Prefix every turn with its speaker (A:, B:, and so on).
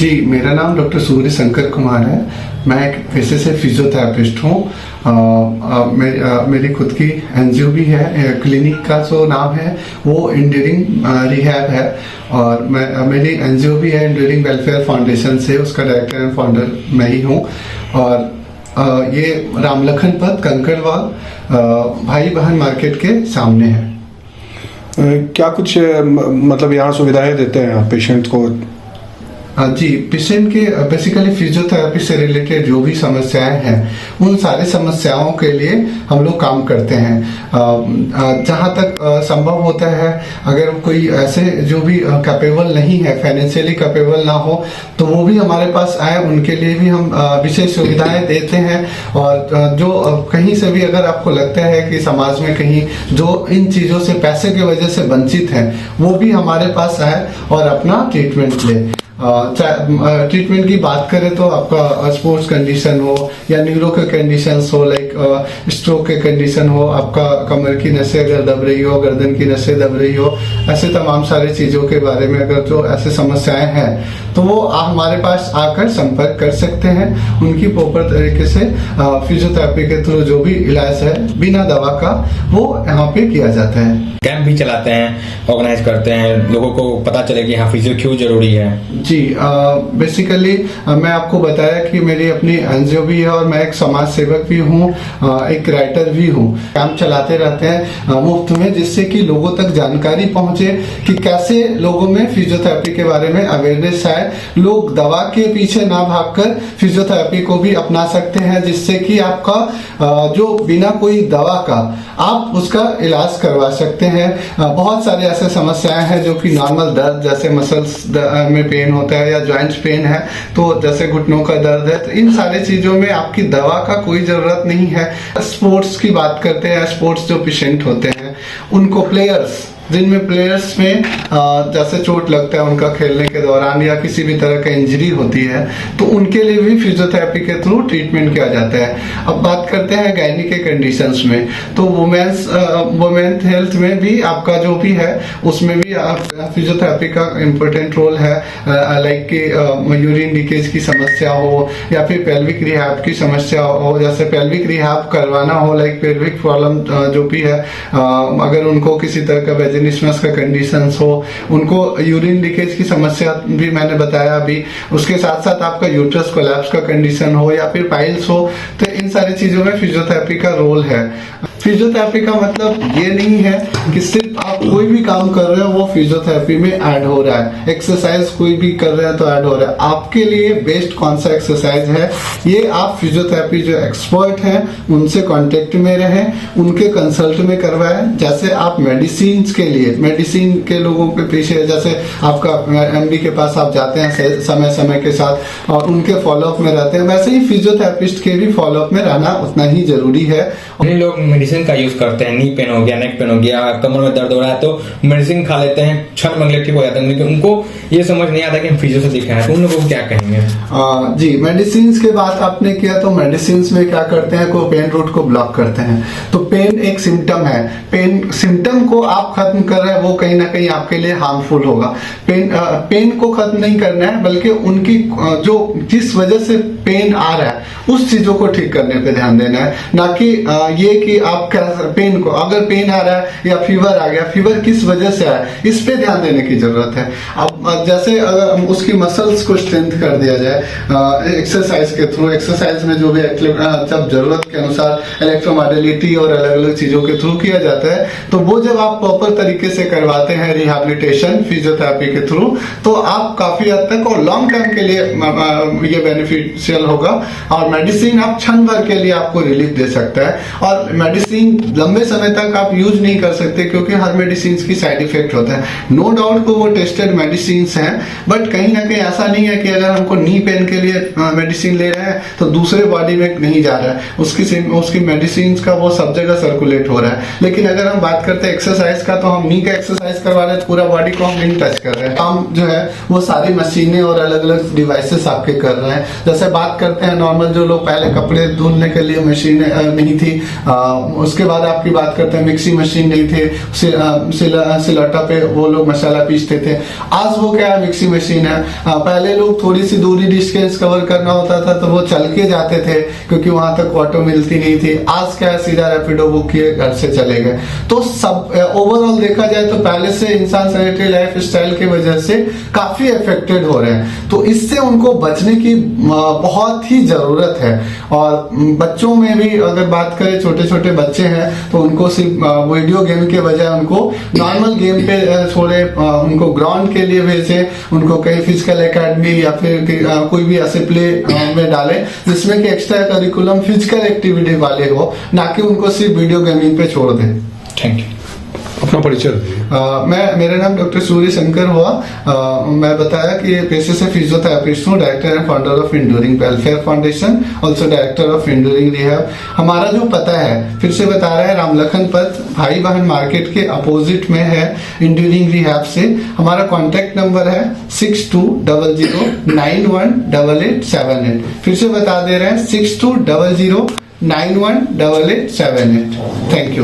A: जी, मेरा नाम डॉक्टर सूर्य शंकर कुमार है। मैं एक पेशे से फिजियोथेरेपिस्ट हूँ। मेरी खुद की एनजीओ भी है। क्लिनिक का जो नाम है वो इंड्यूरिंग रिहैब है और मेरी एनजीओ भी है इंड्यूरिंग वेलफेयर फाउंडेशन से, उसका डायरेक्टर एंड फाउंडर मैं ही हूँ। और ये राम लखन पथ कंकड़वाल भाई बहन मार्केट के सामने है।
B: क्या कुछ मतलब यहाँ सुविधाएं देते हैं आप पेशेंट को?
A: जी, पेशेंट के बेसिकली फिजियोथेरेपी से रिलेटेड जो भी समस्याएं हैं उन सारी समस्याओं के लिए हम लोग काम करते हैं। जहाँ तक संभव होता है, अगर कोई ऐसे जो भी कैपेबल नहीं है, फाइनेंशियली कैपेबल ना हो, तो वो भी हमारे पास आए, उनके लिए भी हम विशेष सुविधाएं देते हैं। और जो कहीं से भी अगर आपको लगता है कि समाज में कहीं जो इन चीज़ों से पैसे की वजह से वंचित हैं, वो भी हमारे पास आए और अपना ट्रीटमेंट ले। ट्रीटमेंट की बात करें तो आपका स्पोर्ट्स कंडीशन हो या न्यूरो के कंडीशंस हो, लाइक स्ट्रोक के कंडीशन हो, आपका कमर की नसें अगर दब रही हो, गर्दन की नसें दब रही हो, ऐसे तमाम सारी चीज़ों के बारे में अगर जो ऐसे समस्याएं हैं तो वो हमारे पास आकर संपर्क कर सकते हैं। उनकी प्रॉपर तरीके से फिजियोथेरेपी के थ्रू जो भी इलाज है बिना दवा का वो यहाँ पे किया जाता है।
C: कैंप भी चलाते हैं, ऑर्गेनाइज करते हैं, लोगों को पता चले कि हाँ फिजियो क्यों जरूरी है।
A: जी, बेसिकली मैं आपको बताया कि मेरी अपनी एनजीओ भी है और मैं एक समाज सेवक भी हूँ, एक राइटर भी हूँ। कैंप चलाते रहते हैं मुफ्त में, जिससे कि लोगों तक जानकारी पहुँचे कि कैसे लोगों में फिजियोथेरेपी के बारे में अवेयरनेस आए। लोग दवा के पीछे ना भागकर फिजियोथेरेपी को भी अपना सकते हैं, जिससे कि आपका जो बिना कोई दवा का आप उसका इलाज करवा सकते हैं। बहुत सारे ऐसे समस्याएं हैं जो कि नॉर्मल दर्द, जैसे मसल्स में पेन होता है या जॉइंट्स पेन है, तो जैसे घुटनों का दर्द है, तो इन सारी चीजों में आपकी दवा का कोई जरूरत नहीं है। स्पोर्ट्स की बात करते हैं, स्पोर्ट्स जो पेशेंट होते हैं उनको, प्लेयर्स जिनमें प्लेयर्स में जैसे चोट लगता है उनका खेलने के दौरान या किसी भी तरह का इंजरी होती है, तो उनके लिए भी फिजियोथेरेपी के थ्रू ट्रीटमेंट किया जाता है। अब बात करते हैं गायनी के कंडीशंस में, तो वुमेन हेल्थ में भी आपका जो भी है उसमें भी फिजियोथेरेपी का इम्पोर्टेंट रोल है। लाइक कि यूरिन लीकेज की समस्या हो या फिर पेल्विक रिहैब की समस्या हो, जैसे पेल्विक रिहैब करवाना हो, लाइक पेल्विक प्रॉब्लम जो भी है, अगर उनको किसी तरह का वेजिनिसमस का कंडीशंस हो, उनको यूरिन लीकेज की समस्या भी मैंने बताया अभी, उसके साथ साथ आपका यूट्रस कोलैप्स का कंडीशन हो या फिर पाइल्स हो, तो इन सारी चीजों में फिजियोथेरेपी का रोल है। फिजियोथेरेपी का मतलब ये नहीं है कि सिर्फ आप कोई भी काम कर रहे हो वो फिजियोथेरेपी में ऐड हो रहा है। एक्सरसाइज कोई भी कर रहे हैं तो ऐड हो रहा है। आपके लिए बेस्ट कौन सा एक्सरसाइज है, ये आप फिजियोथेरेपी जो एक्सपर्ट हैं उनसे कांटेक्ट में रहें, उनके कंसल्ट में करवाएं। जैसे आप मेडिसिन के लिए, मेडिसिन के लोगों के पीछे, जैसे आपका एमडी के पास आप जाते हैं समय समय के साथ और उनके फॉलोअप में रहते हैं, वैसे ही फिजियोथेरेपिस्ट के भी फॉलोअप में रहना उतना ही जरूरी है।
C: लोग मेडिसिन का यूज करते हैं, नी पेन हो गया, नेक पेन हो गया, कमर में दर्द हो रहा है तो मेडिसिन खा लेते हैं, क्षण में अगले ठीक हो जाता है, लेकिन उनको ये समझ नहीं आता कि हम फिजियो से दिखाएं हैं, तो उन लोगों को क्या कहेंगे?
A: जी, मेडिसिन के बात आपने किया तो मेडिसिन में क्या करते हैं, को पेन रूट को ब्लॉक करते हैं। तो पेन एक सिम्टम है, पेन सिम्टम को आप खत्म कर रहे हैं, वो कहीं ना कहीं आपके लिए हार्मफुल होगा। पेन को खत्म नहीं करना है, बल्कि उनकी जो जिस वजह से पेन आ रहा है उस चीजों को ठीक करने पे ध्यान देना है, ना कि ये कि आप पेन को, अगर पेन आ रहा है या फीवर आ गया, फीवर किस वजह से आया, इस पे ध्यान देने की जरूरत है। अब जैसे अगर उसकी मसल्स को स्ट्रेंथ कर दिया जाए एक्सरसाइज के थ्रू, एक्सरसाइज में जो भी जब जरूरत के अनुसार इलेक्ट्रोमोडलिटी और अलग अलग चीजों के थ्रू किया जाता है, तो वो जब आप प्रॉपर तरीके से करवाते हैं रिहैबिलिटेशन फिजियोथेरेपी के थ्रू, तो आप काफी हद तक और लॉन्ग टर्म के लिए ये बेनिफिशियल होगा। और मेडिसिन आप क्षण भर के लिए आपको रिलीफ दे सकता है, और मेडिसिन लंबे समय तक आप यूज नहीं कर सकते क्योंकि हर मेडिसिन की साइड इफेक्ट होता है। नो डाउट को वो टेस्टेड मेडिसिन हैं, बट कहीं ना कहीं ऐसा नहीं है कि अगर हमको नी पेन के लिए मेडिसिन ले रहे रहे हैं तो दूसरे बॉडी में नहीं जा रहा है, उसकी मेडिसिन का वो सब जगह सर्कुलेट हो रहा है। लेकिन अगर हम बात करते हैं एक्सरसाइज का, तो हम नी का एक्सरसाइज करवा रहे हैं, पूरा बॉडी को हम नहीं टच कर रहे हैं। हम जो है वो सारी मशीनें और अलग अलग डिवाइसेस आपके कर रहे हैं। जैसे बात करते हैं नॉर्मल जो लोग पहले कपड़े धुलने के लिए मशीनें नहीं थी, उसके बाद आपकी बात करते हैं मिक्सी मशीन नहीं थे, सिलौटा पे वो लोग मसाला पीसते थे। आज वो क्या है, मिक्सी मशीन है। पहले लोग थोड़ी सी दूरी डिस्टेंस कवर करना होता था तो वो चल के जाते थे, क्योंकि वहां तक ऑटो मिलती नहीं थी। आज क्या है, सीधा रैपिडो बुक किए घर से चले गए। तो सब ओवरऑल देखा जाए तो पहले से इंसान सेडेंटरी लाइफ स्टाइल की वजह से काफी अफेक्टेड हो रहे हैं। तो इससे उनको बचने की बहुत ही जरूरत है। और बच्चों में भी अगर बात करें, छोटे छोटे बच्चे हैं तो उनको सिर्फ वीडियो गेम के बजाय उनको नॉर्मल गेम पे छोड़े, उनको ग्राउंड के लिए भेजे, उनको कहीं फिजिकल एकेडमी या फिर कोई भी ऐसे प्ले में डाले जिसमें कि एक्स्ट्रा करिकुलम फिजिकल एक्टिविटी वाले हो, ना कि उनको सिर्फ वीडियो गेमिंग पे छोड़ दे।
C: Thank you.
B: अपना परिचय।
A: मेरा नाम डॉक्टर सूर्य शंकर हुआ। मैं बताया कि पेशे से फिजियोथेरेपिस्ट हूँ, director and founder of enduring welfare foundation, also director of enduring rehab. हमारा जो पता है फिर से बता रहे हैं, रामलखन पथ भाई बहन मार्केट के अपोजिट में है इंड्यूरिंग रिहैब से। हमारा कॉन्टेक्ट नंबर है 6200918878। फिर से बता दे रहे हैं 6200918878। Thank you.